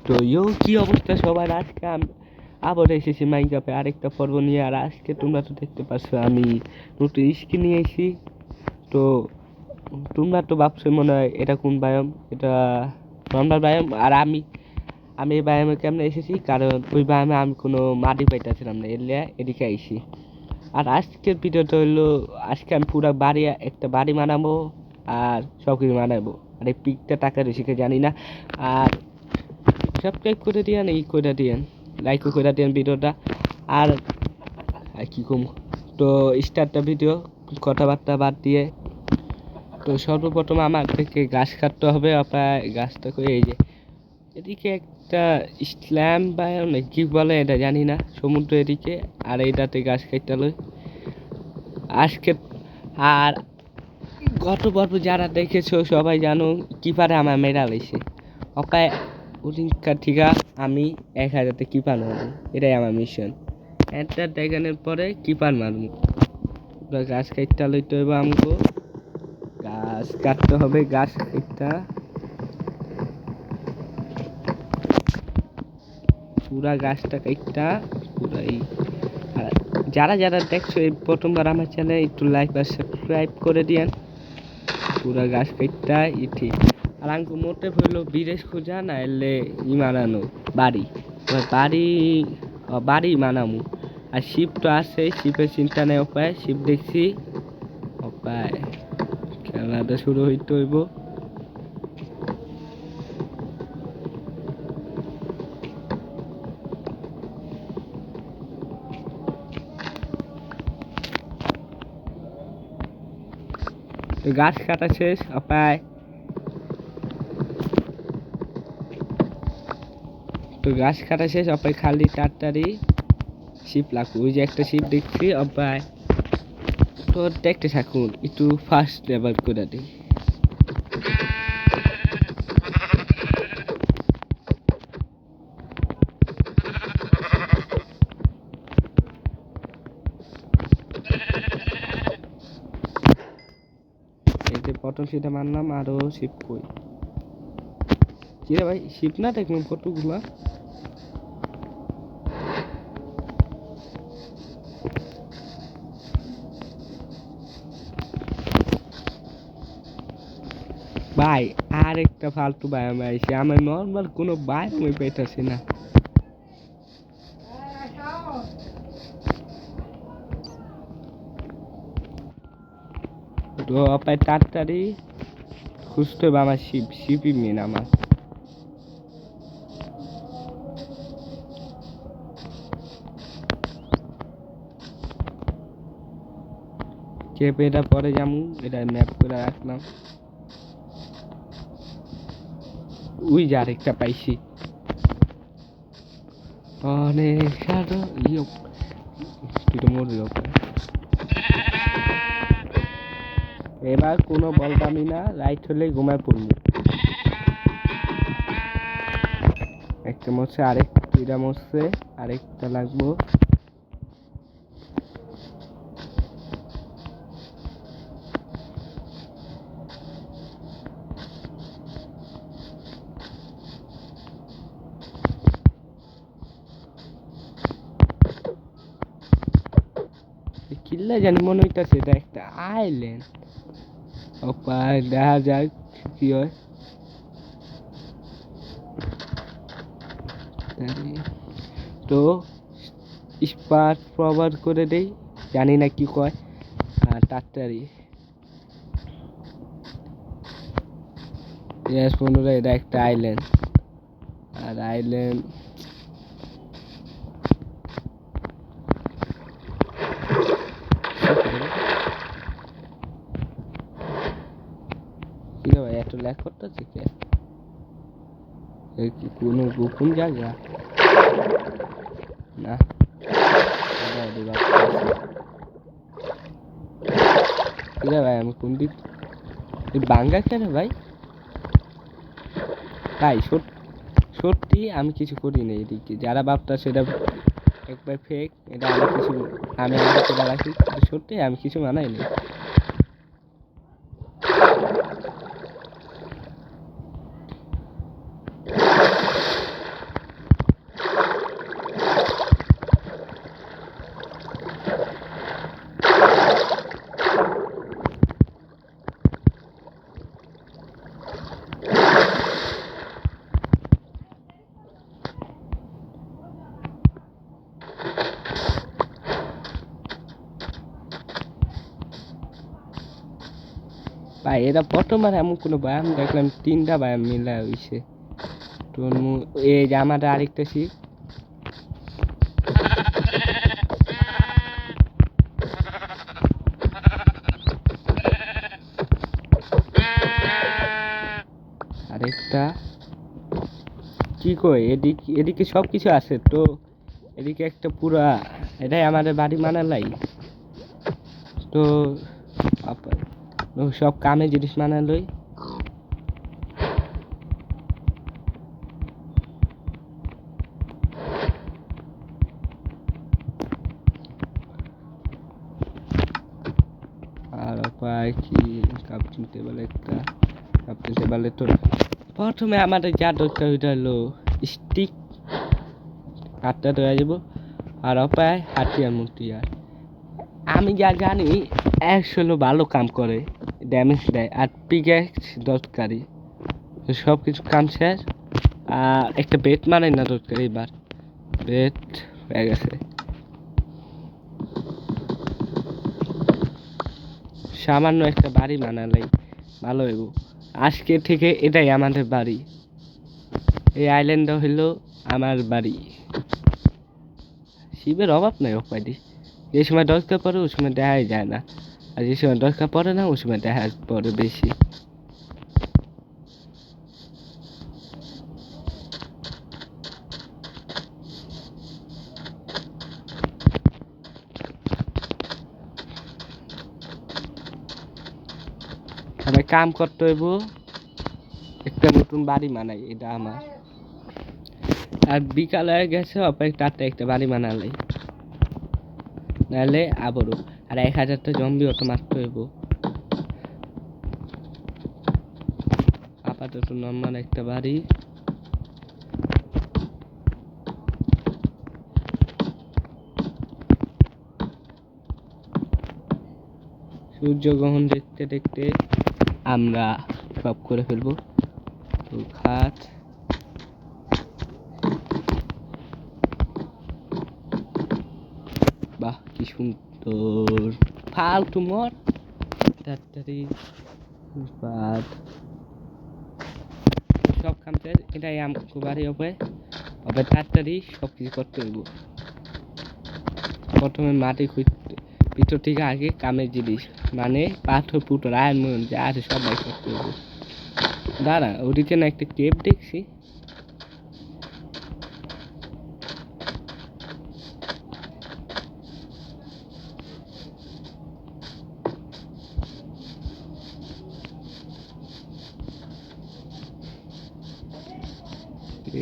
তো কি অবস্থা সবার? আজকে আবার এসেছি মাইনক্রাফটে আরেকটা পর্ব নিয়ে। আর আজকে তোমরা তো দেখতে পাচ্ছ আমি নতুন স্কিন নিয়ে এসেছি। তো তোমরা তো ভাবছো মনে হয় এটা কোন বায়োম, এটা নর্মাল বায়োম। আর আমি এই বায়োমে কেমনে এসেছি, কারণ ওই বায়োমে আমি কোনো মাটি পাইতেছিলাম না, এলে এদিকে আইসি। আর আজকের ভিডিওটা হইলো, আজকে আমি পুরো একটা বাড়ি বানাবো আর সব কিছু বানাবো। আর এই পিকটা টাকা বেশিকে জানি না। আর সাবস্ক্রাইব করে দিয়েন, করে দিয়েন, লাইকও করে দিয়েন ভিডিওটা। আর কি কম, তো স্টার্টটা ভিডিও কথাবার্তা বাদ দিয়ে। তো সর্বপ্রথম আমার থেকে গাছ কাটতে হবে। আপনার গাছটা করে এই যে এদিকে একটা স্ল্যাম বা কি বলে এটা জানি না, সমুদ্র এদিকে। আর এইটাতে গাছ কাটতে লই আজকে। আর গত পর্ব যারা দেখেছো সবাই জানো কিপারে আমার মেরা লাইছে অকায় ওদিনকার ঠিকা। আমি 1000-তে কিপার মারবো, এটাই আমার মিশন। একটা ড্রাগনের পরে কিপার মারবো। গাছ কাটতে লইতে হবে, আমাকে গাছ কাটতে হবে। গাছ কাটটা পুরা গাছটা কাটটা পুরাই। আর যারা যারা দেখছো এই প্রথমবার আমার চ্যানেলে, একটু লাইক আর সাবস্ক্রাইব করে দিয়েন। পুরা গাছ কাটটা ঠিক। আর আমাকে মোটে হইলো বিদেশ খোঁজা না এলে মানানো বাড়ি বাড়ি মানামু। আর শিপ তো আছে, শিপের চিন্তা নেই। উপায় শিপ দেখছি, উপায় খেলাটা শুরু হইতে হইব। তো গাছ কাটা শেষ, উপায় তো গাছ কাটা শেষ। অপায় খালি তাড়াতাড়ি শিপ লাগবে। ওই যে একটা শিপ দেখছি, অপায় তো দেখতে থাকুন। একটু ফাস্ট লেভেল করে দিই। এই যে প্রথম সেটা মারলাম, আরো শিপ কই কি রে ভাই? শিপ না দেখলাম কতগুলা। ভাই আর একটা ফালতু বায়াম আইছে, আমার নর্মাল কোনো বায়াম আমি পাইতাছি না। তো অপায় তাড়াতাড়ি খুঁজতে হবে আমার শিপই মেন আমার। কেপ এটা পরে যামু, এটা ম্যাপ করে রাখলাম। ওই যে আরেকটা পাইছি, অনেক সাদা তুই তো মরবি। এবার কোনো বলতামই না, রাইট হলেই ঘুমায় পড়বো। একটা মরছে, আরেকটা মরছে, আরেকটা লাগবো। কিল্লা জানি মনে হইতাছে এটা একটা আইল্যান্ড। অপায় দেখা যাক কি হয়। তো স্পার্ট প্রভার করে দেই, জানি না কি কয়। আর তাড়াতাড়ি বন্ধুরা, এটা একটা আইল্যান্ড। আর আইল্যান্ড কি রে ভাই, এত ল্যাগ করতেছে কে? কি কোনো গোপন জায়গা না? কি রে ভাই, আমি কোন দিক বাঙ্গা কেন ভাই? তাই সত্যি আমি কিছু করি না এদিকে। যারা ভাবতা সেটা একবার ফেক, এটা আমি কিছু আমি করে রাখি। সত্যি আমি কিছু মানাই নি। ভাই এটা প্রথমবার এমন কোনো ব্যায়াম দেখলাম 3টা ব্যায়াম মিলা হয়েছে। তো এই যে আমাদের আরেকটা শিখ আরেকটা কি কই এদিকে সব কিছু আছে। তো এদিকে একটা পুরা এটাই আমাদের বাড়ি মানালাই। তো সব কামে জিনিস মানালই। আর উপায় কি কাপটিং টেবিল একটা কাপটিং টেবিলে তো প্রথমে আমাদের যা দরকার ওইটা হলো স্টিক, হাতটা ধরে যাব। আর উপায় হাতিয়ার মুটিয়ার আমি যা জানি অ্যাক্স হলো ভালো কাম করে, ড্যামেজ দেয়। আর পিক্যাক্স দরকারি, সব কিছু কাম শেষ। আর একটা বেট মারাই না দরকার, এবার বেট হয়ে গেছে। সামান্য একটা বাড়ি বানালেই ভালো হইব। আজকে থেকে এটাই আমাদের বাড়ি, এই আইল্যান্ডটা হইলো আমার বাড়ি। শিবের অভাব নাই উপায়। যে সময় দরকার পড়ে ওই সময় দেখাই যায় না, আর যে সময় দরকার পড়ে না ওই সময় দেখা পড়ে বেশি। সবাই কাম করতে হইব, একটা নতুন বাড়ি বানাই, এটা আমার। আর বিকাল হয়ে গেছে, অপেক্ষা একটা বাড়ি বানালাই, নাহলে আবারও আর 1000টা জম্বি অত মারতে হইব। আপাতত নর্মাল একটা বাড়ি। সূর্যগ্রহণ দেখতে দেখতে আমরা সব করে ফেলবো। তো খাট বাহ কি সুন্দর, ফালতু মর তাড়াতাড়ি বাদ সব কামতে এটাই আমাকে বাড়ি হবে। তাড়াতাড়ি সব কিছু করতে হইব। প্রথমে মাটি খুঁজতে ভিতর থেকে আগে কামের জিনিস মানে পাথর পুটর আয়রন যা আছে সবাই করতে হইব। দাঁড়া, ওদিকে না একটা কেপ দেখছি।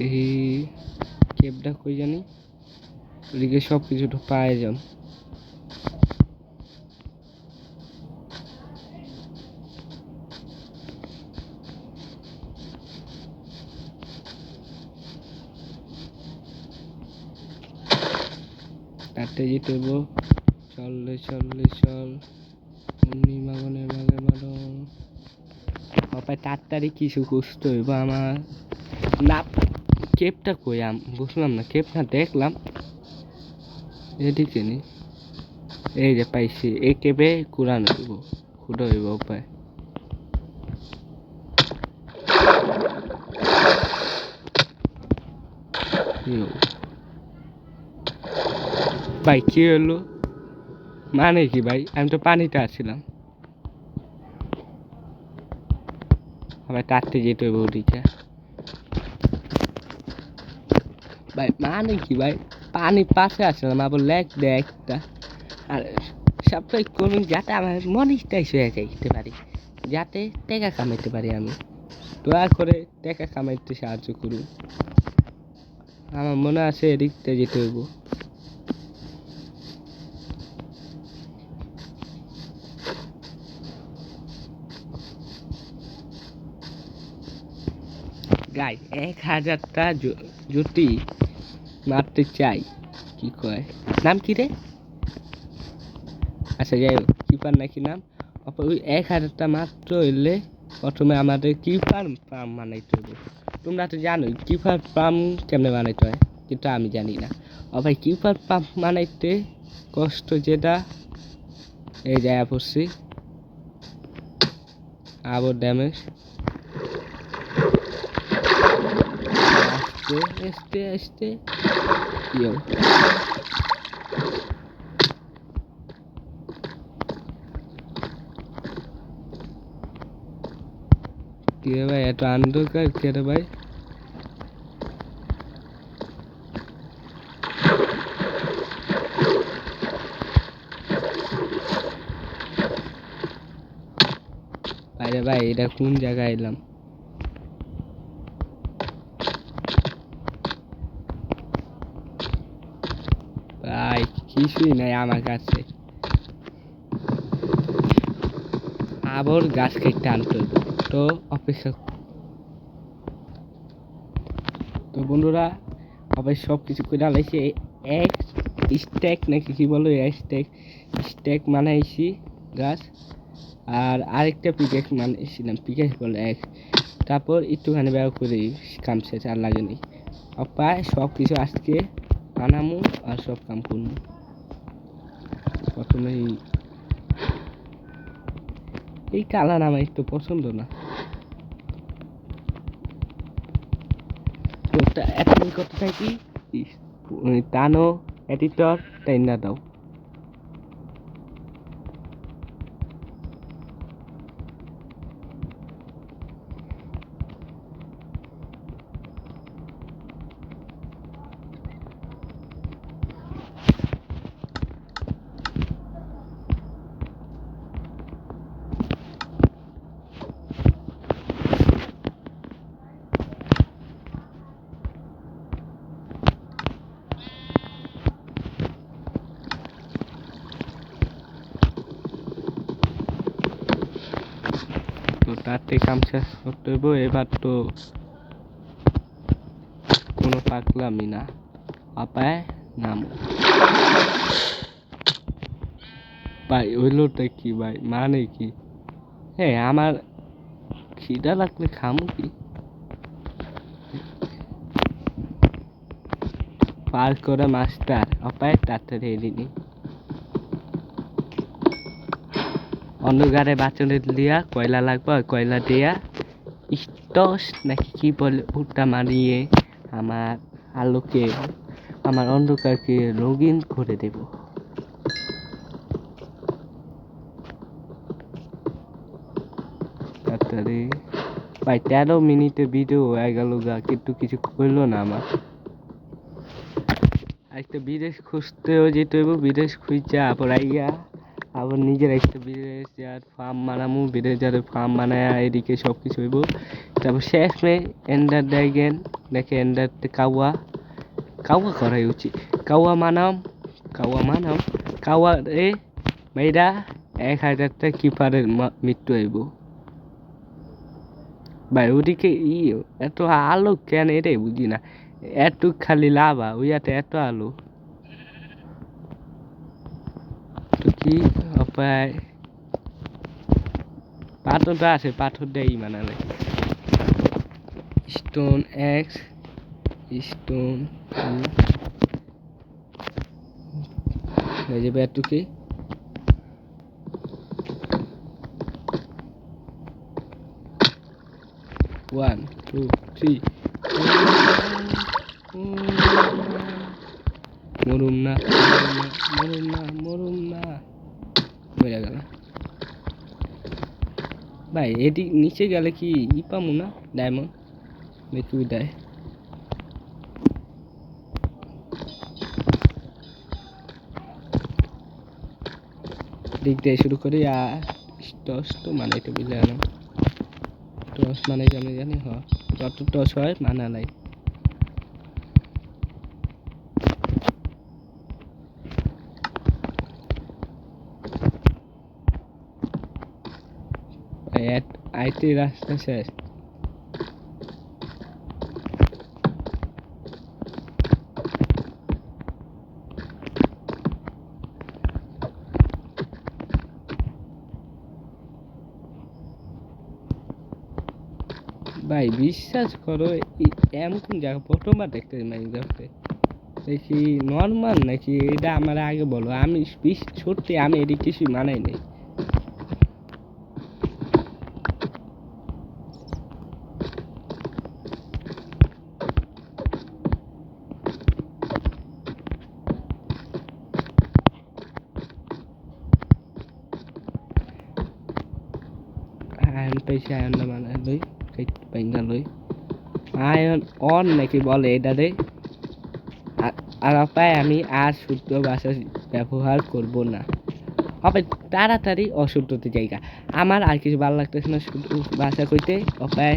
এই কেপটা কই জানি, ওদিকে সব কিছু পায়ে যান। তাতে যেতে হইব। চললে চললে চল মাগনে মাগে মারো। বাপায় তাড়াতাড়ি কিছু খুঁজতে হইব আমার। না কেপটা কই বুঝলাম না, কেপ না দেখলাম এদিকে নি। এই যে পাইছি, এই কেপে কুরান হইব, খুঁড়ে হইব উপায়। ভাই কি হলো, মানে কি ভাই? আমি তো পানিতে আসছিলাম। আবার তাড়তে যেতে হইব ওদিকে। ভাই মানে কি ভাই, পানির পাশে আসলাম আবার লেক দেয় একটা। আর সবটাই করুন যাতে আমার মনিটাইজ হয়ে যাইতে পারি, যাতে টাকা কামাইতে পারি আমি। দয়া করে টাকা কামাইতে সাহায্য করুন। আমার মনে আছে এদিকটা যেতে হইব। গাই 1000টা জুটি মারতে চাই। কি কয় নাম কি রে? আচ্ছা যাই হোক, কিপার নাকি নাম। ওই 1000টা মাত্র হইলে প্রথমে আমাদের কিপার ফার্ম বানাইতে হবে। তোমরা তো জানোই কিপার ফার্ম কেমনে বানাইতে হয়, কিন্তু আমি জানি না। ও ভাই কিপার ফার্ম বানাইতে কষ্ট যেটা, এই জায়গা পড়ছি। আবার ড্যামেজ। আস্তে আস্তে আস্তে ইয়ো কি রে ভাই, এত অন্ধকার কে রে ভাই? আরে ভাই এটা কোন জায়গায় এলাম? ভাই কিছুই নাই আমার কাছে, আবার গাছ কেটে আনতে হইব। তো অপেক্ষা। তো বন্ধুরা আবার সব কিছু করে আলাইছি, এক স্ট্যাক নাকি কি বলো, স্ট্যাক স্ট্যাক বানাইছি গাছ। আর আরেকটা পিকেক্স বানাইছিলাম, পিকেক্স বলে এক। তারপর একটুখানি ব্যবহার করে কাম শেষ, আর লাগেনি। প্রায় সব কিছু আজকে বানামু আর সব কাম করবো। প্রথমেই এই কালার আমার একটু পছন্দ না। তো এখন করতে থাকি, টানো এডিটর টাইনা দাও। তো তার থেকে কাম শেষ করতে হইব। এবার তো কোনো পাকলামই না, আপায় নামো। ভাই হইলোটা কি ভাই, মানে কি? হ্যাঁ আমার খিদা লাগলে খামু কি? পার করে মাস্টার অপায় তাড়াতাড়ি এলিনি। অন্ধকারে বাচনে দিয়া কয়লা লাগবে, কয়লা দিয়া স্টস নাকি কি বলে ওটা মারিয়ে আমার আলোকে, আমার অন্ধকারকে রঙিন করে দেব। তাড়াতাড়ি ভাই, 13 মিনিটে ভিডিও হয়ে গেল গা, কিন্তু কিছু করলো না আমার। একটা বিদেশ খুঁজতেও যেতে হইব, বিদেশ খুঁজছে আবার আইয়া আবার নিজের একটা বিদেশ আর ফার্ম বানামু, বিদেশ যারে ফার্ম বানায় এদিকে সব কিছু হইব। তারপর শেষ মে এন্ডার ড্রাগন দেখে এন্ডার কাওয়া কাওয়া করাই উচিত। কাওয়া মানাম, কাওয়া মানাম, কাওয়া রে মেয়েরা 1000টা কিপারের মৃত্যু হইব। ভাই ওদিকে এত আলো কেন, এটাই বুঝি না। এত খালি লাভা ওইয়াতে এত আলো, তো কি উপায়? পাথরটা আছে, পাথর দেই মানালে স্টোন এক্স স্টোন হয়ে যাবে এতটুকি। One two three. মরুম না মরুম না মরুম না, বেড়ে গেল ভাই। এদিক নিচে গেলে কি পামু না ডায়মন্ড? দেখি দেয় দিক দিয়ে শুরু করি। আর টস তো মানাইতে বুঝলে গেলাম, টস মানে আমি জানি হ, যত টস হয় মানা নাই। আইটি রাস্তা শেষ। ভাই বিশ্বাস করো এমন কোন জায়গা প্রথমবার দেখতে মাইনক্রাফটে দেখি নর্মাল নাকি, এটা আমার আগে বলো। আমি সত্যি আমি এদিক কিছুই মানাই নাই। পেয়েছি আয়নটা মানে লই বাইঙ্গা লই আয়ন অন নাকি বলে এটা রে আর অপায় আমি আর শুদ্ধ ভাষা ব্যবহার করব না হবে তাড়াতাড়ি অশুদ্ধতে জায়গা আমার আর কিছু ভালো লাগতেছে না শুদ্ধ ভাষা কইতে অপায়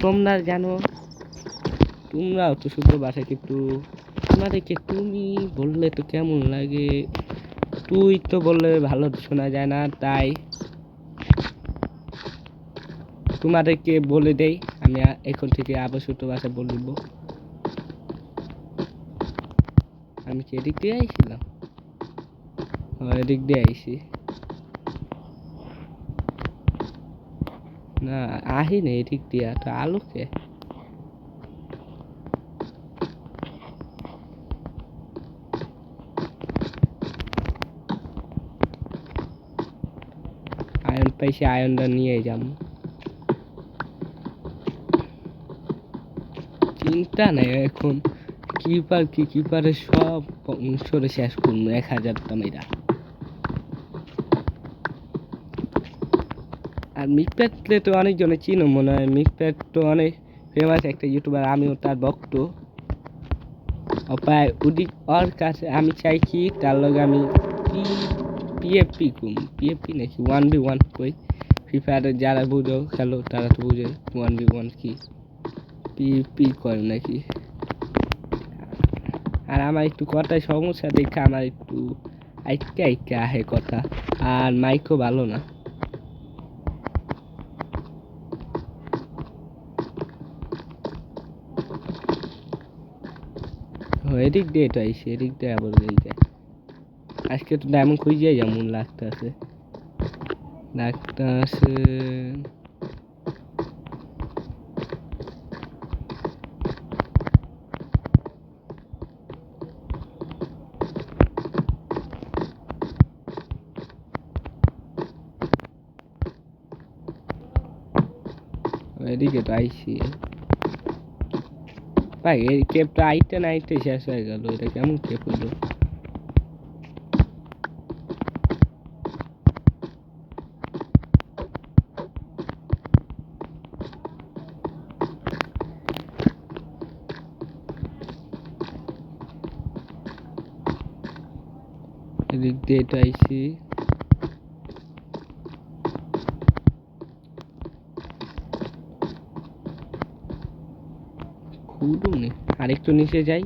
তোমরা জানো তোমরাও তো শুদ্ধ ভাষা কিন্তু তোমাদেরকে তুমি বললে তো কেমন লাগে তুই তো বললে ভালো শোনা যায় না তাই তোমাদেরকে বলে দেই আমি এখন থেকে আবার শুদ্ধ ভাষা বলবো আমি কি এদিক দিয়ে আইছিলাম এদিক দিয়ে আইছি না আহিনি এদিক দিয়া তো আলোকে আয়ন পাইছি আয়নটা নিয়ে যাম চিন্তা নেই এখন কিপারে সব সরে শেষ করবো 1000টা মেয়েরা আর মিকপ্যাটলে তো অনেকজনে চিনো মনে হয় মিকপ্যাট তো অনেক ফেমাস একটা ইউটিউবার আমিও তার ভক্ত অপায় ওর কাছে আমি চাই কি তার লগে আমি পিএফপি পিএফপি নাকি 1v1 কই ফ্রি ফায়ারে যারা বুঝো খেলো তারা তো বুঝে 1v1 কি পিএফপি করে নাকি আর আমার একটু কথায় সমস্যা দেখে আমার একটু আইকা আহে কথা আর মাইকও ভালো না এদিক দিয়ে তো আইসি এদিক দিয়ে আবার যাই আজকে তো ডায়মন্ড খুঁজে যেমন লাগতেছে এদিকে তো আইসি ভাই এই কেপটা আইতে না আইতে শেষ হয়ে গেল এটা কেমন কেপ হলো এদিক দিয়ে তো আইসি খুলুনি আরেকটু নিচে যাই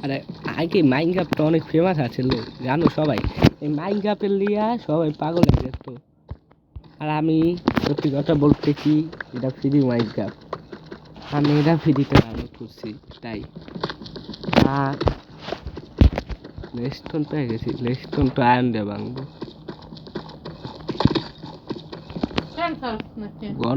আরে আগে মাইনক্রাফটটা অনেক ফেমাস আছে লোক জানো সবাই এই মাইনক্রাফটের লিয়া সবাই পাগল হয়ে যেত আর আমি সত্যি কথা বলতে কি এটা ফ্রি মাইনক্রাফট আমি এটা ফ্রিতে ডাউনলোড করছি তাই আর লেস্টন পেয়ে গেছি লেস্টন তো আয়ন দিয়ে ভাঙবো